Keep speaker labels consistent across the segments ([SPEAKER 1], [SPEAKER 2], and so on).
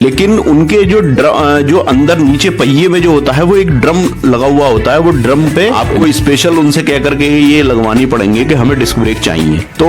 [SPEAKER 1] लेकिन उनके जो अंदर नीचे पहिए में जो होता है वो एक ड्रम लगा हुआ होता है। वो ड्रम पे आपको स्पेशल उनसे कह करके ये लगवानी पड़ेंगे कि हमें डिस्क ब्रेक चाहिए। तो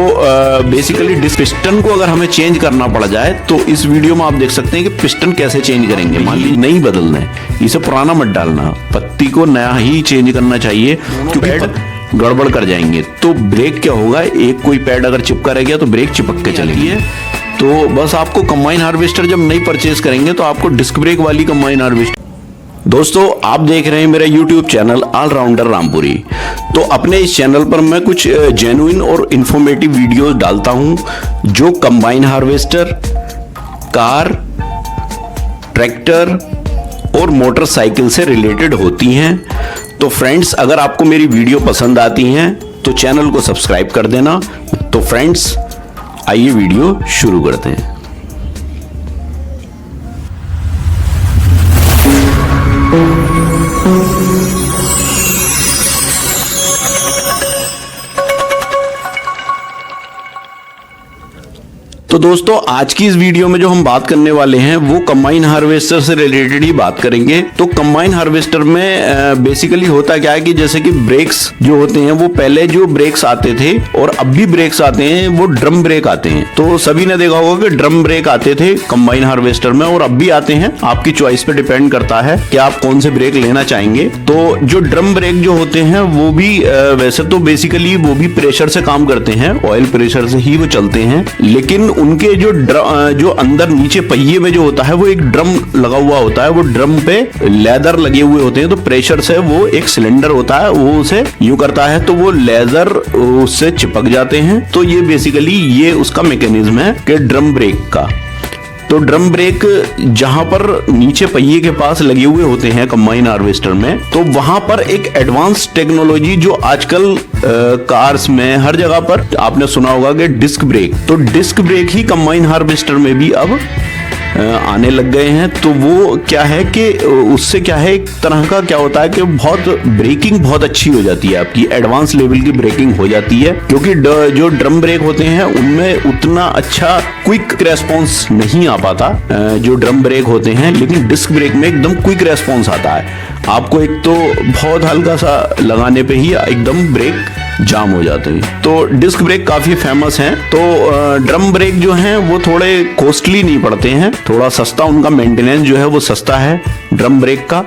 [SPEAKER 1] बेसिकली डिस्क पिस्टन को अगर हमें चेंज करना पड़ जाए तो इस वीडियो में आप देख सकते हैं कि पिस्टन कैसे चेंज करेंगे। मान लीजिए नहीं बदलना है, इसे पुराना मत डालना, पत्ती को नया ही चेंज करना चाहिए क्योंकि गड़बड़ कर जाएंगे। तो ब्रेक क्या होगा, एक कोई पैड अगर चिपका रह गया तो ब्रेक चिपक के चलेगी है। तो बस आपको कंबाइन हार्वेस्टर जब नई परचेज करेंगे तो आपको डिस्क ब्रेक वाली कंबाइन हार्वेस्टर। दोस्तों आप देख रहे हैं मेरा YouTube चैनल ऑलराउंडर रामपुरी। तो अपने इस चैनल पर मैं कुछ जेन्युइन और इंफॉर्मेटिव वीडियोस डालता हूं जो कंबाइन हार्वेस्टर, कार, ट्रैक्टर और मोटरसाइकिल से रिलेटेड होती हैं। तो फ्रेंड्स अगर आपको मेरी वीडियो पसंद आती हैं तो चैनल को सब्सक्राइब कर देना। तो फ्रेंड्स आइए वीडियो शुरू करते हैं। तो दोस्तों आज की इस वीडियो में जो हम बात करने वाले हैं वो कंबाइन हार्वेस्टर से रिलेटेड ही बात करेंगे। तो कंबाइन हार्वेस्टर में बेसिकली होता क्या है कि जैसे कि ब्रेक्स जो होते हैं वो पहले जो ब्रेक्स आते थे और अब भी ब्रेक्स आते हैं वो ड्रम ब्रेक आते हैं। तो सभी ने देखा होगा कि ड्रम ब्रेक आते थे कंबाइन हार्वेस्टर में और अब भी आते हैं। आपकी चॉइस पे डिपेंड करता है कि आप कौन से ब्रेक लेना चाहेंगे। तो जो ड्रम ब्रेक जो होते हैं वो भी वैसे तो बेसिकली वो भी प्रेशर से काम करते हैं, ऑयल प्रेशर से ही वो चलते हैं। लेकिन उनके जो अंदर नीचे पहिए में जो होता है वो एक ड्रम लगा हुआ होता है। वो ड्रम पे लेदर लगे हुए होते हैं। तो प्रेशर से वो एक सिलेंडर होता है, वो उसे यूं करता है तो वो लेदर उससे चिपक जाते हैं। तो ये बेसिकली ये उसका मैकेनिज्म है कि ड्रम ब्रेक का। तो ड्रम ब्रेक जहां पर नीचे पहिए के पास लगे हुए होते हैं कंबाइन हार्वेस्टर में, तो वहां पर एक एडवांस टेक्नोलॉजी जो आजकल कार्स में हर जगह पर आपने सुना होगा कि डिस्क ब्रेक। तो डिस्क ब्रेक ही कंबाइन हार्वेस्टर में भी अब आने लग गए हैं। तो वो क्या है कि उससे क्या है, एक तरह का क्या होता है कि बहुत ब्रेकिंग बहुत अच्छी हो जाती है, आपकी एडवांस लेवल की ब्रेकिंग हो जाती है। क्योंकि जो ड्रम ब्रेक होते हैं उनमें उतना अच्छा क्विक रेस्पॉन्स नहीं आ पाता जो ड्रम ब्रेक होते हैं, लेकिन डिस्क ब्रेक में एकदम क्विक रेस्पॉन्स आता है। आपको एक तो बहुत हल्का सा लगाने पे ही एकदम ब्रेक जाम हो जाते हैं। तो डिस्क ब्रेक काफी फेमस हैं। तो ड्रम ब्रेक जो हैं वो थोड़े कॉस्टली नहीं पड़ते हैं, थोड़ा सस्ता, उनका मेंटेनेंस जो है वो सस्ता है ड्रम ब्रेक का।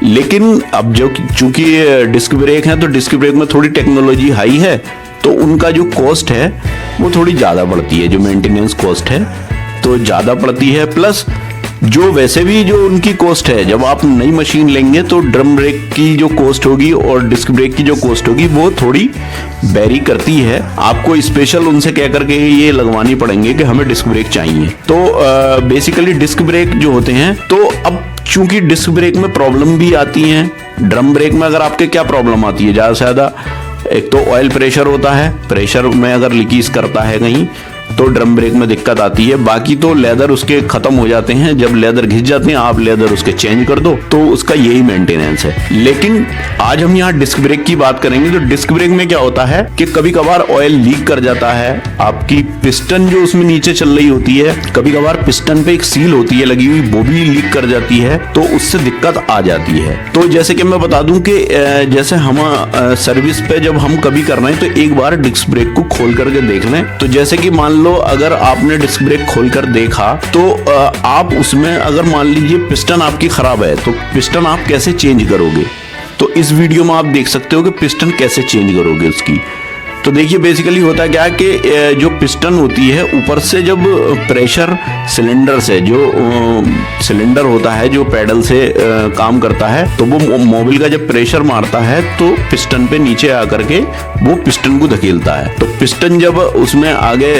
[SPEAKER 1] लेकिन अब जो चूंकि डिस्क ब्रेक है तो डिस्क ब्रेक में थोड़ी टेक्नोलॉजी हाई है, तो उनका जो कॉस्ट है वो थोड़ी ज्यादा पड़ती है, जो मेंटेनेंस कॉस्ट है तो ज्यादा पड़ती है। प्लस जो वैसे भी जो उनकी कॉस्ट है, जब आप नई मशीन लेंगे तो ड्रम ब्रेक की जो कॉस्ट होगी और डिस्क ब्रेक की जो कॉस्ट होगी वो थोड़ी वेरी करती है। आपको स्पेशल उनसे कह करके ये लगवानी पड़ेंगे कि हमें डिस्क ब्रेक चाहिए। तो बेसिकली डिस्क ब्रेक जो होते हैं, तो अब चूंकि डिस्क ब्रेक में प्रॉब्लम भी आती है, ड्रम ब्रेक में अगर आपके क्या प्रॉब्लम आती है, ज्यादा से ज्यादा एक तो ऑयल प्रेशर होता है, प्रेशर में अगर लीकेज करता है कहीं तो ड्रम ब्रेक में दिक्कत आती है। बाकी तो लेदर उसके खत्म हो जाते हैं, जब लेदर घिस जाते हैं आप लेदर उसके चेंज कर दो, तो उसका यही मेंटेनेंस है। लेकिन आज हम यहाँ डिस्क ब्रेक की बात करेंगे। तो डिस्क ब्रेक में क्या होता है कि कभी कभार ऑयल लीक कर जाता है, आपकी पिस्टन जो उसमें नीचे चल रही होती है, कभी कभार पिस्टन पे एक सील होती है लगी हुई, वो भी लीक कर जाती है, तो उससे दिक्कत आ जाती है। तो जैसे कि मैं बता दूं कि जैसे हम सर्विस पे जब हम कभी कर रहे हैं तो एक बार डिस्क ब्रेक को खोल करके देख लें। तो जैसे कि मान लो अगर आपने डिस्क ब्रेक खोलकर देखा तो आप उसमें अगर मान लीजिए पिस्टन आपकी खराब है तो पिस्टन आप कैसे चेंज करोगे, तो इस वीडियो में आप देख सकते हो कि पिस्टन कैसे चेंज करोगे उसकी। तो देखिए बेसिकली होता क्या है कि जो पिस्टन होती है ऊपर से जब प्रेशर सिलेंडर से, जो सिलेंडर होता है जो पैडल से काम करता है, तो वो मोबिल का जब प्रेशर मारता है तो पिस्टन पे नीचे आकर के वो पिस्टन को धकेलता है। तो पिस्टन जब उसमें आगे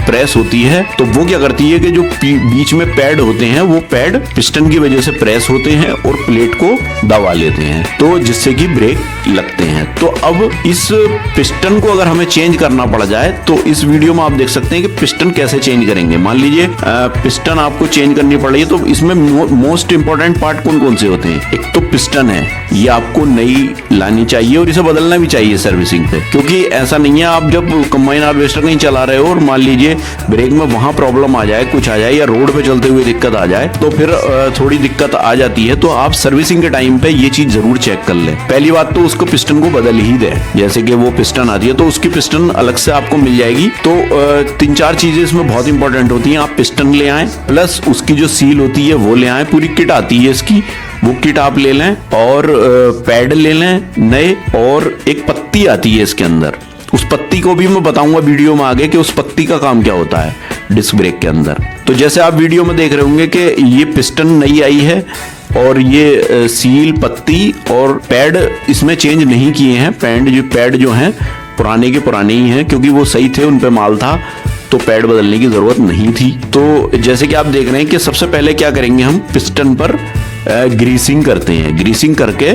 [SPEAKER 1] प्रेस होती है तो वो क्या करती है कि जो बीच में पैड होते हैं वो पैड पिस्टन की वजह से प्रेस होते हैं और प्लेट को दबा लेते हैं, तो जिससे कि ब्रेक लगते हैं। तो अब इस पिस्टन को अगर हमें चेंज करना पड़ जाए तो इस वीडियो में आप देख सकते हैं कि पिस्टन कैसे चेंज करेंगे। मान लीजिए पिस्टन आपको चेंज करनी पड़ रही है, तो इसमें मोस्ट इंपॉर्टेंट पार्ट कौन कौन से होते हैं? एक तो पिस्टन है, ये आपको नई लानी चाहिए और इसे बदलना भी चाहिए सर्विसिंग पे, क्योंकि ऐसा नहीं है आप जब कंबाइन हार्वेस्टर कहीं चला रहे हो और मान लीजिए ब्रेक में वहां प्रॉब्लम आ जाए, कुछ आ जाए, या रोड पे चलते हुए दिक्कत आ जाए, तो फिर थोड़ी दिक्कत आ जाती है। तो आप सर्विसिंग के टाइम पे ये चीज जरूर चेक कर लें। पहली बात तो उसको पिस्टन को बदल ही दे, जैसे कि वो पिस्टन आती है तो उसकी पिस्टन अलग से आपको मिल जाएगी। तो 3-4 चीजें इसमें बहुत इंपॉर्टेंट होती हैं। आप पिस्टन ले आए, प्लस उसकी जो सील होती है वो ले आए, पूरी किट आती है इसकी, वो किट आप ले लें, और पैड ले लें नए, और एक पत्ती आती है इसके अंदर। उस पत्ती को भी मैं बताऊंगा वीडियो में आगे कि उस पत्ती का काम क्या होता है डिस्क ब्रेक के अंदर। तो जैसे आप वीडियो में देख रहे होंगे कि ये पिस्टन नई आई है और ये सील, पत्ती और पैड इसमें चेंज नहीं किए हैं। पैड जो हैं पुराने के पुराने ही हैं, क्योंकि वो सही थे, उन पे माल था, तो पैड बदलने की जरूरत नहीं थी। तो जैसे कि आप देख रहे हैं कि सबसे पहले क्या करेंगे, हम पिस्टन पर ग्रीसिंग करते हैं। ग्रीसिंग करके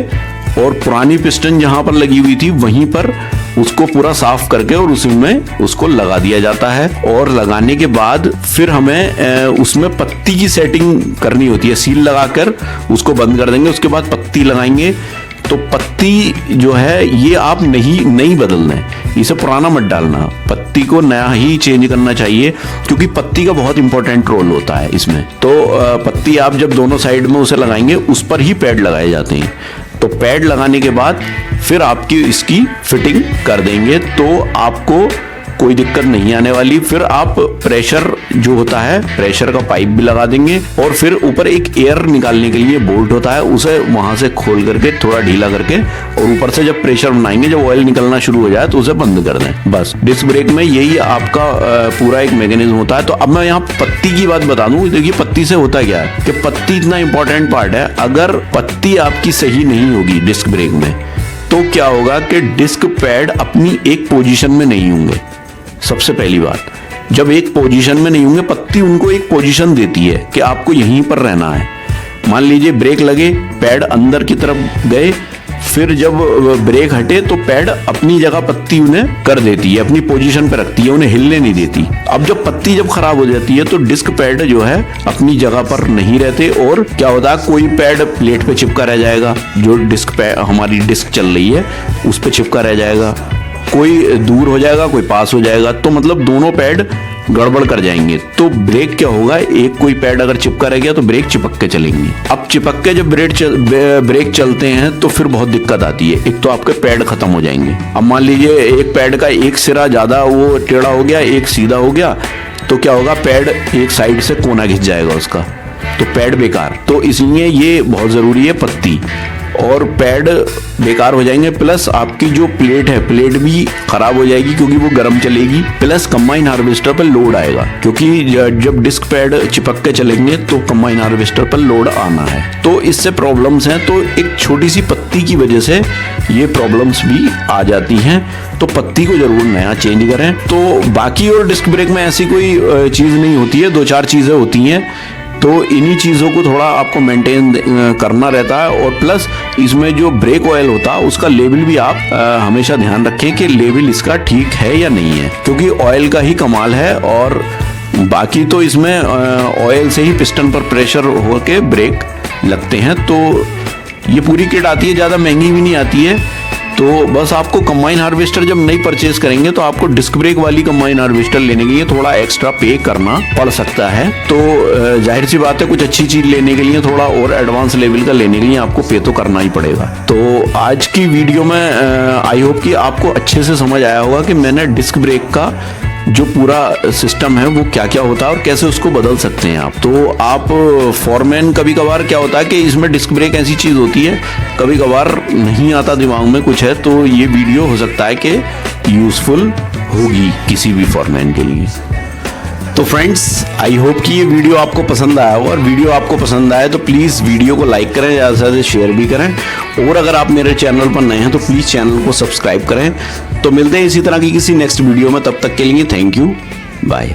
[SPEAKER 1] और पुरानी पिस्टन जहां पर लगी हुई थी वहीं पर उसको पूरा साफ करके और उसमें उसको लगा दिया जाता है। और लगाने के बाद फिर हमें उसमें पत्ती की सेटिंग करनी होती है। सील लगाकर उसको बंद कर देंगे, उसके बाद पत्ती लगाएंगे। तो पत्ती जो है ये आप नहीं बदलना है, इसे पुराना मत डालना, पत्ती को नया ही चेंज करना चाहिए, क्योंकि पत्ती का बहुत इंपॉर्टेंट रोल होता है इसमें। तो पत्ती आप जब दोनों साइड में उसे लगाएंगे, उस पर ही पैड लगाए जाते हैं। तो पैड लगाने के बाद फिर आपकी इसकी फिटिंग कर देंगे, तो आपको कोई दिक्कत नहीं आने वाली। फिर आप प्रेशर जो होता है, प्रेशर का पाइप भी लगा देंगे, और फिर ऊपर एक एयर निकालने के लिए बोल्ट होता है, उसे वहां से खोल करके थोड़ा ढीला करके, और ऊपर से जब प्रेशर बनाएंगे, जब ऑयल निकलना शुरू हो जाए तो उसे बंद कर दें। बस डिस्क ब्रेक में यही आपका पूरा एक मैकेनिज्म होता है। तो अब मैं यहाँ पत्ती की बात बता दूं। देखिए पत्ती से होता क्या है कि पत्ती इतना इंपॉर्टेंट पार्ट है। अगर पत्ती आपकी सही नहीं होगी डिस्क ब्रेक में, तो क्या होगा कि डिस्क पैड अपनी एक पोजीशन में नहीं होंगे। सबसे पहली बात, जब एक पोजीशन में नहीं होंगे, पत्ती उनको एक पोजीशन देती है कि आपको यहीं पर रहना है। मान लीजिए ब्रेक लगे, पैड अंदर की तरफ गए, फिर जब ब्रेक हटे तो पैड अपनी जगह पत्ती उन्हें कर देती है, अपनी पोजीशन पे रखती है, उन्हें हिलने नहीं देती। अब जब पत्ती जब खराब हो जाती है तो डिस्क पैड जो है अपनी जगह पर नहीं रहते, और क्या होता है, कोई पैड प्लेट पे चिपका रह जाएगा, जो डिस्क पैड हमारी डिस्क चल रही है उस पे चिपका रह जाएगा, कोई दूर हो जाएगा, कोई पास हो जाएगा, तो मतलब दोनों पैड गड़बड़ कर जाएंगे। तो ब्रेक क्या होगा, एक कोई पैड अगर चिपका रह गया तो ब्रेक चिपक के चलेंगी। अब चिपक के जब ब्रेक चलते हैं तो फिर बहुत दिक्कत आती है। एक तो आपके पैड खत्म हो जाएंगे। अब मान लीजिए एक पैड का एक सिरा ज्यादा वो टेढ़ा हो गया, एक सीधा हो गया, तो क्या होगा, पैड एक साइड से कोना घिस जाएगा उसका, तो पैड बेकार। तो इसलिए ये बहुत जरूरी है पत्ती, और पैड बेकार हो जाएंगे, प्लस आपकी जो प्लेट है, प्लेट भी खराब हो जाएगी क्योंकि वो गर्म चलेगी, प्लस कंबाइन हार्वेस्टर पर लोड आएगा, क्योंकि जब डिस्क पैड चिपक के चलेंगे तो कंबाइन हार्वेस्टर पर लोड आना है। तो इससे प्रॉब्लम्स हैं। तो एक छोटी सी पत्ती की वजह से ये प्रॉब्लम्स भी आ जाती हैं। तो पत्ती को जरूर नया चेंज करें। तो बाकी और डिस्क ब्रेक में ऐसी कोई चीज़ नहीं होती है, 2-4 चीज़ें होती हैं। तो इन्हीं चीज़ों को थोड़ा आपको मेंटेन करना रहता है। और प्लस इसमें जो ब्रेक ऑयल होता है उसका लेवल भी आप हमेशा ध्यान रखें कि लेवल इसका ठीक है या नहीं है, क्योंकि ऑयल का ही कमाल है। और बाकी तो इसमें ऑयल से ही पिस्टन पर प्रेशर होके ब्रेक लगते हैं। तो ये पूरी किट आती है, ज़्यादा महंगी भी नहीं आती है। तो बस आपको कंबाइन हार्वेस्टर जब नई परचेज करेंगे तो आपको डिस्क ब्रेक वाली कंबाइन हार्वेस्टर लेने के लिए थोड़ा एक्स्ट्रा पे करना पड़ सकता है। तो जाहिर सी बात है, कुछ अच्छी चीज लेने के लिए थोड़ा और एडवांस लेवल का लेने के लिए आपको पे तो करना ही पड़ेगा। तो आज की वीडियो में आई होप कि आपको अच्छे से समझ आया होगा कि मैंने डिस्क ब्रेक का जो पूरा सिस्टम है वो क्या क्या होता है और कैसे उसको बदल सकते हैं आप। तो आप फॉरमैन, कभी कभार क्या होता है कि इसमें डिस्क ब्रेक ऐसी चीज़ होती है, कभी कभार नहीं आता दिमाग में कुछ है, तो ये वीडियो हो सकता है कि यूज़फुल होगी किसी भी फॉरमैन के लिए। तो फ्रेंड्स, आई होप कि ये वीडियो आपको पसंद आया हो, और वीडियो आपको पसंद आए तो प्लीज़ वीडियो को लाइक करें, ज़्यादा से ज़्यादा शेयर भी करें, और अगर आप मेरे चैनल पर नए हैं तो प्लीज़ चैनल को सब्सक्राइब करें। तो मिलते हैं इसी तरह की किसी नेक्स्ट वीडियो में, तब तक के लिए थैंक यू, बाय।